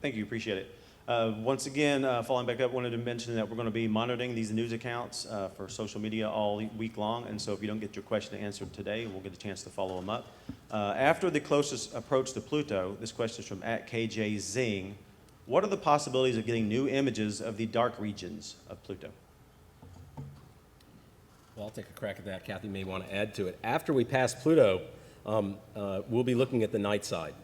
Thank you, appreciate it. Once again, following back up, wanted to mention that we're going to be monitoring these news accounts for social media all week long, and so if you don't get your question answered today, we'll get a chance to follow them up. After the closest approach to Pluto, this question is from @KJZing. What are the possibilities of getting new images of the dark regions of Pluto? Well, I'll take a crack at that. Kathy may want to add to it. After we pass Pluto, we'll be looking at the night side.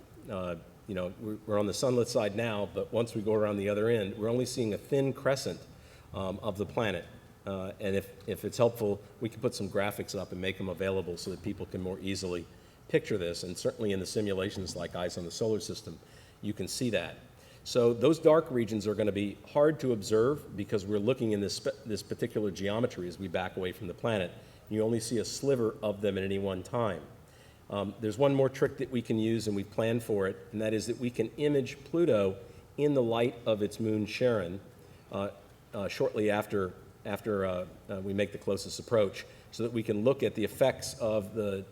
You know, we're on the sunlit side now, but once we go around the other end, we're only seeing a thin crescent of the planet. And if it's helpful, we can put some graphics up and make them available so that people can more easily picture this. And certainly in the simulations like Eyes on the Solar System, you can see that. So those dark regions are going to be hard to observe because we're looking in this particular geometry as we back away from the planet. You only see a sliver of them at any one time. There's one more trick that we can use, and we've planned for it, and that is that we can image Pluto in the light of its moon Charon shortly after we make the closest approach, so that we can look at the effects of the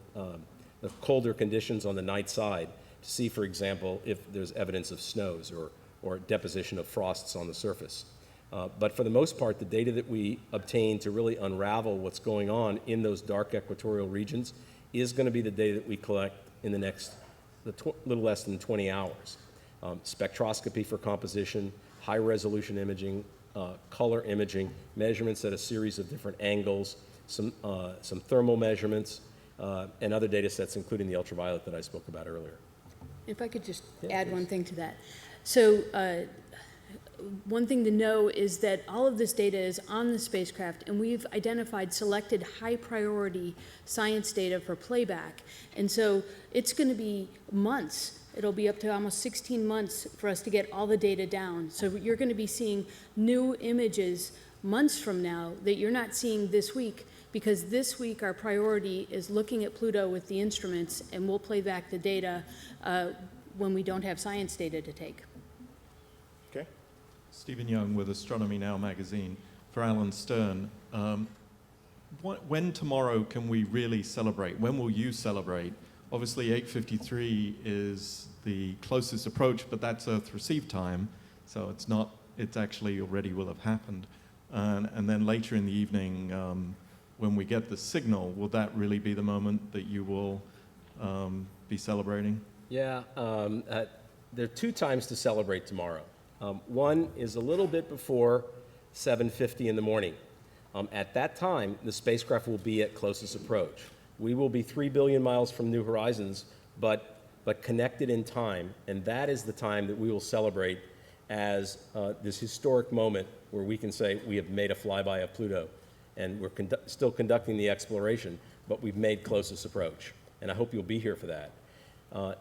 colder conditions on the night side to see, for example, if there's evidence of snows or deposition of frosts on the surface. But for the most part, the data that we obtain to really unravel what's going on in those dark equatorial regions is going to be the data that we collect in the next little less than 20 hours. Spectroscopy for composition, high-resolution imaging, color imaging, measurements at a series of different angles, some thermal measurements, and other data sets, including the ultraviolet that I spoke about earlier. If I could just add one thing to that. So one thing to know is that all of this data is on the spacecraft, and we've identified selected high-priority science data for playback. And so it's going to be months. It'll be up to almost 16 months for us to get all the data down. So you're going to be seeing new images months from now that you're not seeing this week, because this week our priority is looking at Pluto with the instruments, and we'll play back the data when we don't have science data to take. Stephen Young with Astronomy Now magazine for Alan Stern. When tomorrow can we really celebrate? When will you celebrate? Obviously 8:53 is the closest approach, but that's Earth receive time, so it's actually already will have happened. And then later in the evening, when we get the signal, will that really be the moment that you will be celebrating? Yeah, there are two times to celebrate tomorrow. One is a little bit before 7:50 in the morning. At that time, the spacecraft will be at closest approach. We will be 3 billion miles from New Horizons, but connected in time, and that is the time that we will celebrate as this historic moment where we can say we have made a flyby of Pluto, and we're still conducting the exploration, but we've made closest approach, and I hope you'll be here for that.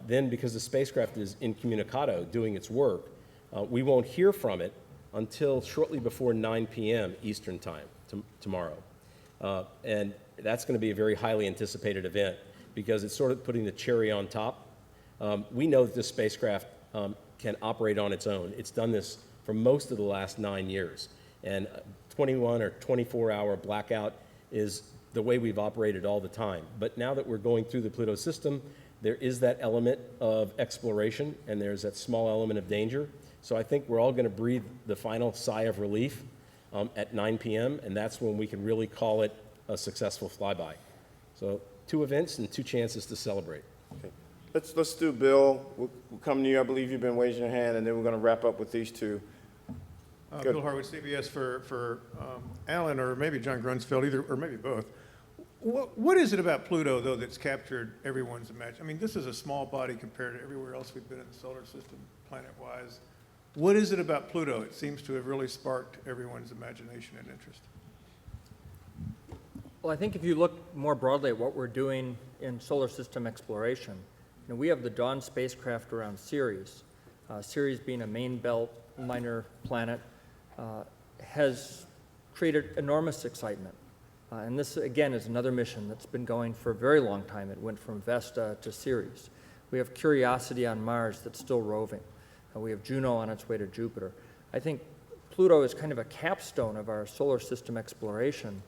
Then, because the spacecraft is incommunicado, doing its work, we won't hear from it until shortly before 9 p.m. Eastern Time tomorrow. And that's going to be a very highly anticipated event because it's sort of putting the cherry on top. We know that this spacecraft can operate on its own. It's done this for most of the last 9 years. And 21 or 24-hour blackout is the way we've operated all the time. But now that we're going through the Pluto system, there is that element of exploration, and there's that small element of danger. So I think we're all going to breathe the final sigh of relief at 9 p.m., and that's when we can really call it a successful flyby. So 2 events and 2 chances to celebrate. Okay. Let's do Bill. We'll come to you. I believe you've been raising your hand, and then we're going to wrap up with these 2. Bill Harwood, CBS, for Alan or maybe John Grunsfeld, either or maybe both. What is it about Pluto, though, that's captured everyone's imagination? I mean, this is a small body compared to everywhere else we've been in the solar system, planet-wise. What is it about Pluto? It seems to have really sparked everyone's imagination and interest. Well, I think if you look more broadly at what we're doing in solar system exploration, we have the Dawn spacecraft around Ceres. Ceres, being a main belt minor planet, has created enormous excitement. And this, again, is another mission that's been going for a very long time. It went from Vesta to Ceres. We have Curiosity on Mars that's still roving. We have Juno on its way to Jupiter. I think Pluto is kind of a capstone of our solar system exploration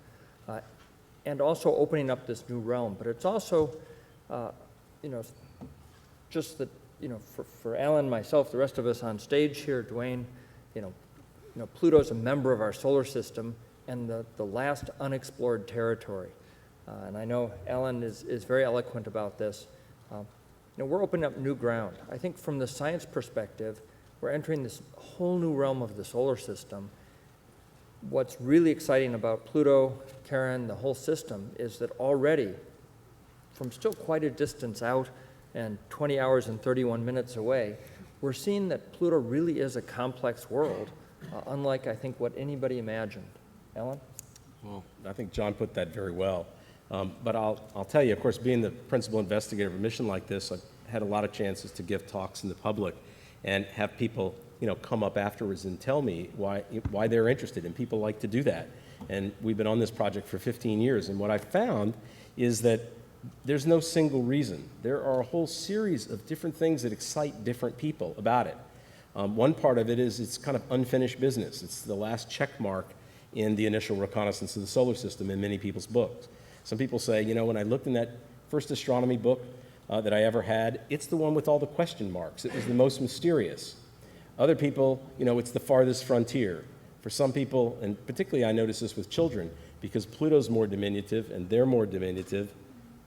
and also opening up this new realm. But it's also, just that, for Alan, myself, the rest of us on stage here, Dwayne, Pluto's a member of our solar system and the last unexplored territory. And I know Alan is very eloquent about this. We're opening up new ground. I think from the science perspective, we're entering this whole new realm of the solar system. What's really exciting about Pluto, Charon, the whole system, is that already, from still quite a distance out and 20 hours and 31 minutes away, we're seeing that Pluto really is a complex world, unlike, I think, what anybody imagined. Alan? Well, I think John put that very well. But I'll tell you, of course, being the principal investigator of a mission like this, I've had a lot of chances to give talks in the public and have people, come up afterwards and tell me why they're interested, and people like to do that. And we've been on this project for 15 years, and what I found is that there's no single reason. There are a whole series of different things that excite different people about it. One part of it is it's kind of unfinished business. It's the last check mark in the initial reconnaissance of the solar system in many people's books. Some people say, when I looked in that first astronomy book that I ever had, it's the one with all the question marks. It was the most mysterious. Other people, it's the farthest frontier. For some people, and particularly I notice this with children, because Pluto's more diminutive and they're more diminutive,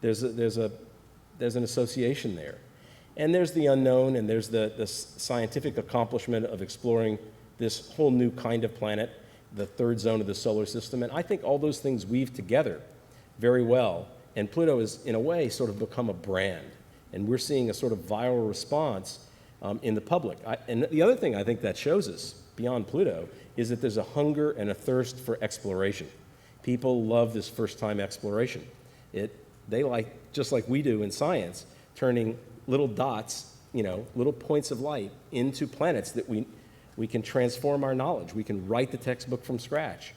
there's an association there. And there's the unknown, and there's the scientific accomplishment of exploring this whole new kind of planet, the third zone of the solar system. And I think all those things weave together very well. And Pluto has, in a way, sort of become a brand. And we're seeing a sort of viral response in the public. And the other thing I think that shows us, beyond Pluto, is that there's a hunger and a thirst for exploration. People love this first-time exploration. They like, just like we do in science, turning little dots, little points of light into planets that we can transform our knowledge. We can write the textbook from scratch.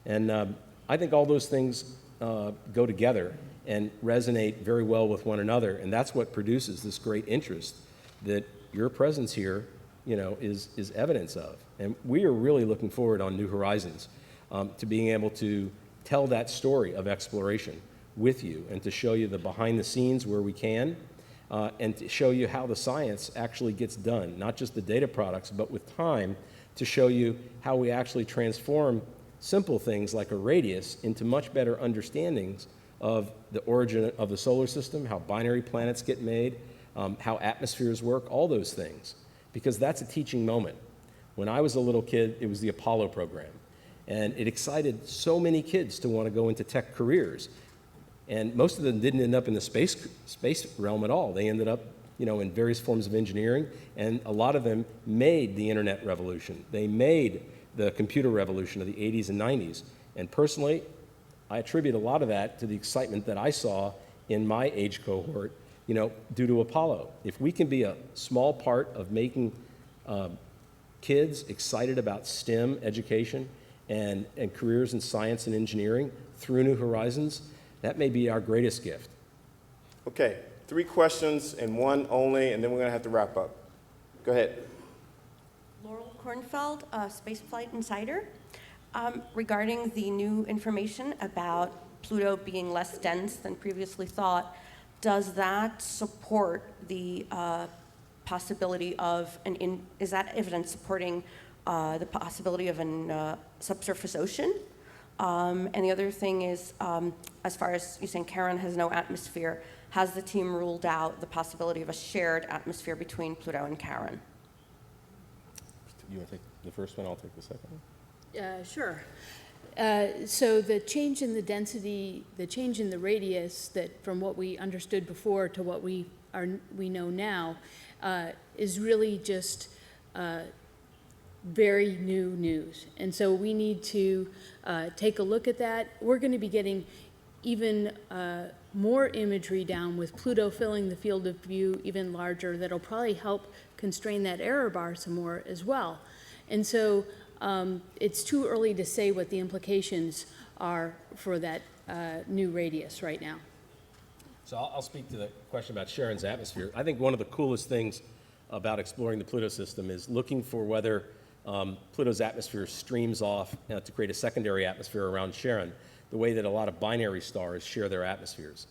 And I think all those things go together and resonate very well with one another, and that's what produces this great interest that your presence here, is evidence of. And we are really looking forward on New Horizons to being able to tell that story of exploration with you and to show you the behind the scenes where we can and to show you how the science actually gets done, not just the data products, but with time to show you how we actually transform simple things like a radius into much better understandings of the origin of the solar system, how binary planets get made, how atmospheres work, all those things, because that's a teaching moment. When I was a little kid, it was the Apollo program, and it excited so many kids to want to go into tech careers, and most of them didn't end up in the space realm at all. They ended up, in various forms of engineering, and a lot of them made the internet revolution. They made the computer revolution of the 80s and 90s, and personally, I attribute a lot of that to the excitement that I saw in my age cohort, due to Apollo. If we can be a small part of making kids excited about STEM education and careers in science and engineering through New Horizons, that may be our greatest gift. Okay, 3 questions and 1 only, and then we're going to have to wrap up. Go ahead. Laurel Kornfeld, Spaceflight Insider. Regarding the new information about Pluto being less dense than previously thought, does that support the possibility of is that evidence supporting the possibility of an subsurface ocean? And the other thing is, as far as you saying Charon has no atmosphere, has the team ruled out the possibility of a shared atmosphere between Pluto and Charon? You want to take the first one? I'll take the second one. Sure. So the change in the density, the change in the radius that from what we understood before to what we know now is really just very new news. And so we need to take a look at that. We're going to be getting even more imagery down with Pluto filling the field of view even larger. That'll probably help constrain that error bar some more as well. And so it's too early to say what the implications are for that new radius right now. So I'll speak to the question about Charon's atmosphere. I think one of the coolest things about exploring the Pluto system is looking for whether Pluto's atmosphere streams off to create a secondary atmosphere around Charon, the way that a lot of binary stars share their atmospheres.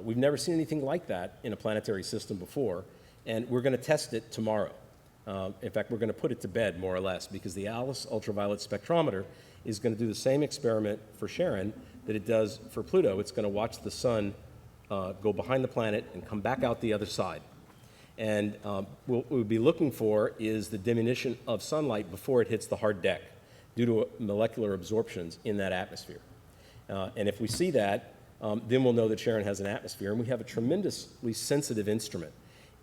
We've never seen anything like that in a planetary system before, and we're going to test it tomorrow. In fact, we're going to put it to bed, more or less, because the ALICE ultraviolet spectrometer is going to do the same experiment for Charon that it does for Pluto. It's going to watch the sun go behind the planet and come back out the other side. And what we'll be looking for is the diminution of sunlight before it hits the hard deck due to molecular absorptions in that atmosphere. And if we see that, then we'll know that Charon has an atmosphere. And we have a tremendously sensitive instrument.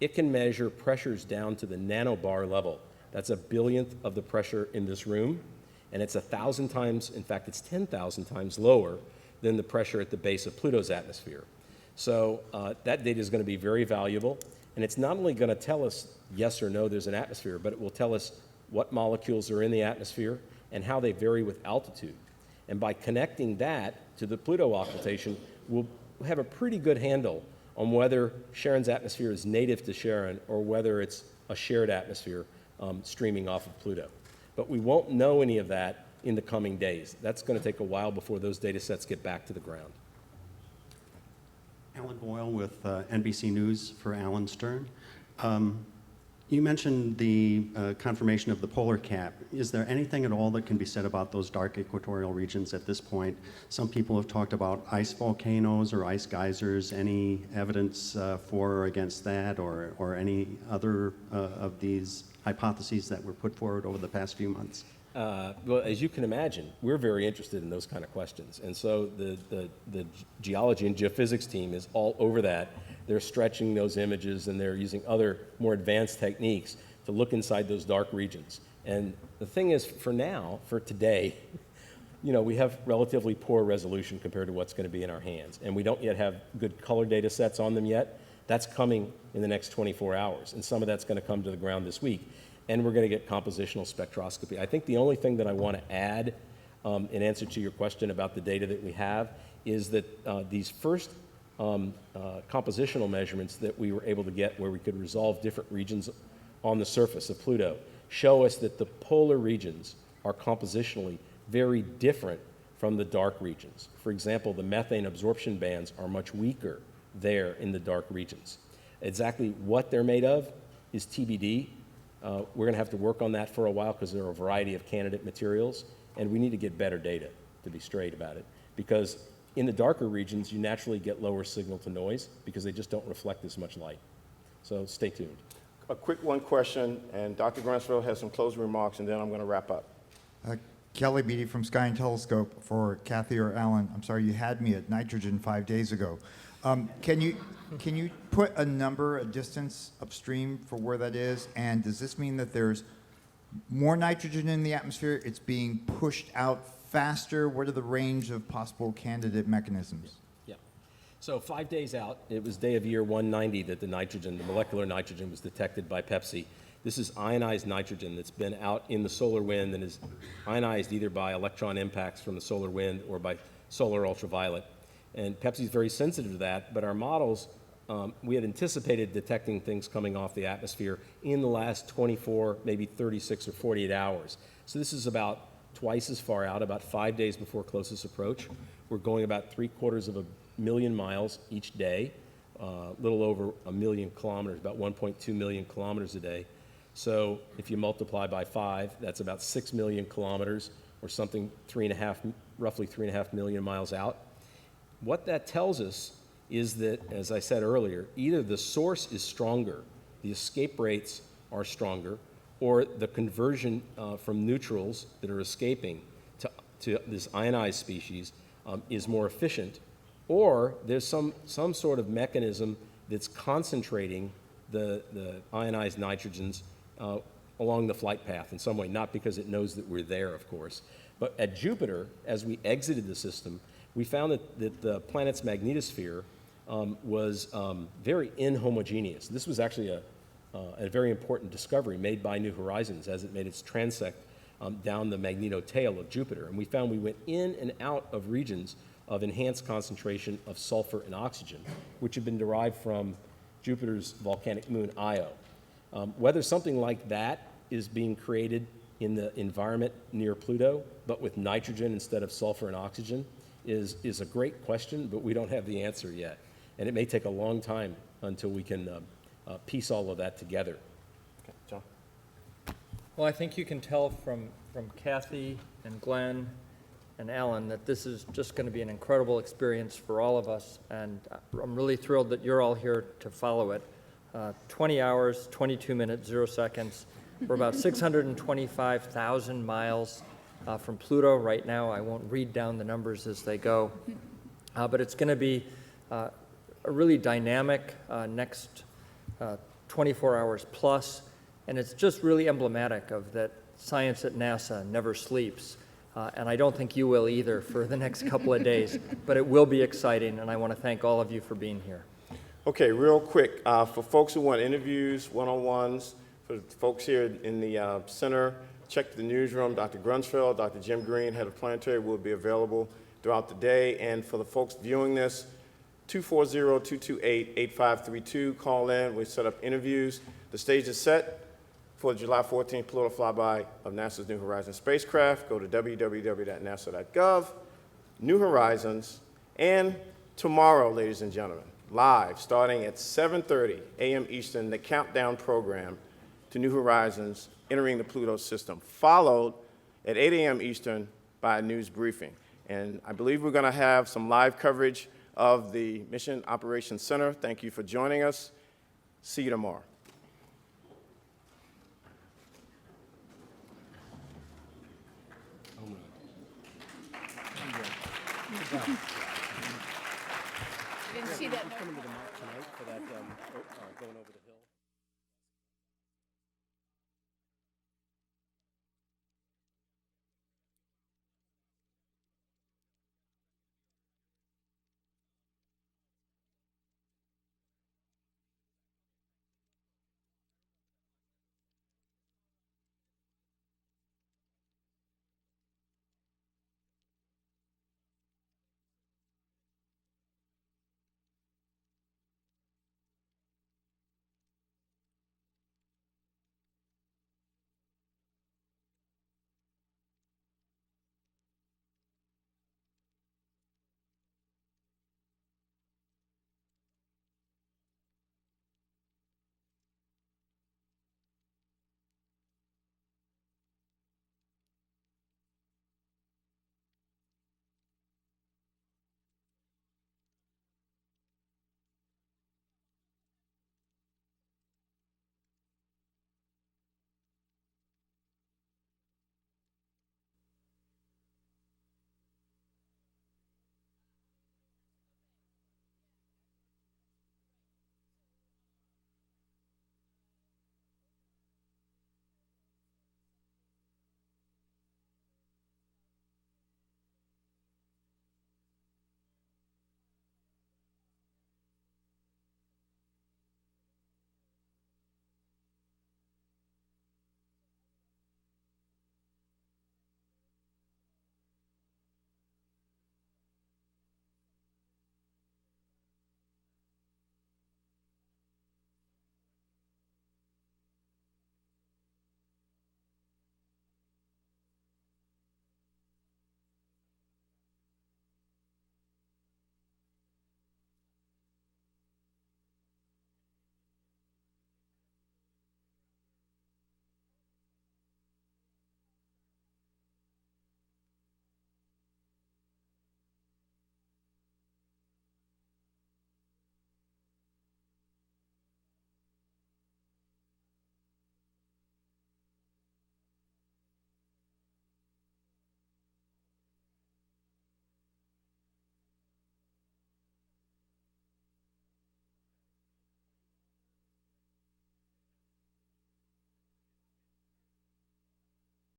It can measure pressures down to the nanobar level. That's a billionth of the pressure in this room. And it's 1,000 times, in fact, it's 10,000 times lower than the pressure at the base of Pluto's atmosphere. So that data is going to be very valuable. And it's not only going to tell us yes or no there's an atmosphere, but it will tell us what molecules are in the atmosphere and how they vary with altitude. And by connecting that to the Pluto occultation, we'll have a pretty good handle on whether Charon's atmosphere is native to Charon or whether it's a shared atmosphere streaming off of Pluto. But we won't know any of that in the coming days. That's going to take a while before those data sets get back to the ground. Alan Boyle with NBC News for Alan Stern. You mentioned the confirmation of the polar cap. Is there anything at all that can be said about those dark equatorial regions at this point? Some people have talked about ice volcanoes or ice geysers. Any evidence for or against that, or any other of these hypotheses that were put forward over the past few months? Well, as you can imagine, we're very interested in those kind of questions. And so the geology and geophysics team is all over that. They're stretching those images and they're using other more advanced techniques to look inside those dark regions. And the thing is, for now, for today, we have relatively poor resolution compared to what's going to be in our hands. And we don't yet have good color data sets on them yet. That's coming in the next 24 hours. And some of that's going to come to the ground this week. And we're going to get compositional spectroscopy. I think the only thing that I want to add in answer to your question about the data that we have is that these first compositional measurements that we were able to get where we could resolve different regions on the surface of Pluto show us that the polar regions are compositionally very different from the dark regions. For example, the methane absorption bands are much weaker there in the dark regions. Exactly what they're made of is TBD. We're going to have to work on that for a while because there are a variety of candidate materials, and we need to get better data, to be straight about it. Because in the darker regions, you naturally get lower signal to noise because they just don't reflect as much light. So stay tuned. A quick one question, and Dr. Grunsfeld has some closing remarks, and then I'm going to wrap up. Kelly Beatty from Sky and Telescope for Kathy or Alan. I'm sorry, you had me at nitrogen 5 days ago. Can you put a number, a distance upstream for where that is? And does this mean that there's more nitrogen in the atmosphere? It's being pushed out faster? What are the range of possible candidate mechanisms? Yeah. So 5 days out, it was day of year 190 that the nitrogen, the molecular nitrogen, was detected by Pepsi. This is ionized nitrogen that's been out in the solar wind and is ionized either by electron impacts from the solar wind or by solar ultraviolet. And Pepsi is very sensitive to that, but our models, we had anticipated detecting things coming off the atmosphere in the last 24, maybe 36 or 48 hours. So this is about twice as far out, about 5 days before closest approach. We're going about 750,000 miles each day, a little over 1 million kilometers, about 1.2 million kilometers a day. So if you multiply by 5, that's about 6 million kilometers, or something roughly 3.5 million miles out. What that tells us is that, as I said earlier, either the source is stronger, the escape rates are stronger, or the conversion from neutrals that are escaping to this ionized species is more efficient, or there's some sort of mechanism that's concentrating the ionized nitrogens along the flight path in some way, not because it knows that we're there, of course. But at Jupiter, as we exited the system, we found that the planet's magnetosphere was very inhomogeneous. This was actually a very important discovery made by New Horizons as it made its transect down the magneto-tail of Jupiter. And we found we went in and out of regions of enhanced concentration of sulfur and oxygen, which had been derived from Jupiter's volcanic moon Io. Whether something like that is being created in the environment near Pluto, but with nitrogen instead of sulfur and oxygen, is a great question, but we don't have the answer yet. And it may take a long time until we can piece all of that together. Okay, John? Well, I think you can tell from Kathy and Glenn and Alan that this is just going to be an incredible experience for all of us, and I'm really thrilled that you're all here to follow it. 20 hours, 22 minutes, 0 seconds. We're about 625,000 miles from Pluto right now. I won't read down the numbers as they go, but it's going to be a really dynamic next 24 hours plus, and it's just really emblematic of that science at NASA never sleeps. And I don't think you will either for the next couple of days, but it will be exciting, and I want to thank all of you for being here. Okay, real quick, for folks who want interviews, one-on-ones, for folks here in the center, check the newsroom. Dr. Grunsfeld, Dr. Jim Green, head of planetary, will be available throughout the day. And for the folks viewing this, 240-228-8532, call in. We set up interviews. The stage is set for the July 14th Pluto flyby of NASA's New Horizons spacecraft. Go to www.nasa.gov, New Horizons, and tomorrow, ladies and gentlemen, live, starting at 7:30 a.m. Eastern, the countdown program to New Horizons entering the Pluto system, followed at 8 a.m. Eastern by a news briefing. And I believe we're going to have some live coverage of the Mission Operations Center. Thank you for joining us. See you tomorrow. Didn't see that. Coming to the mark tonight for that going over the hill.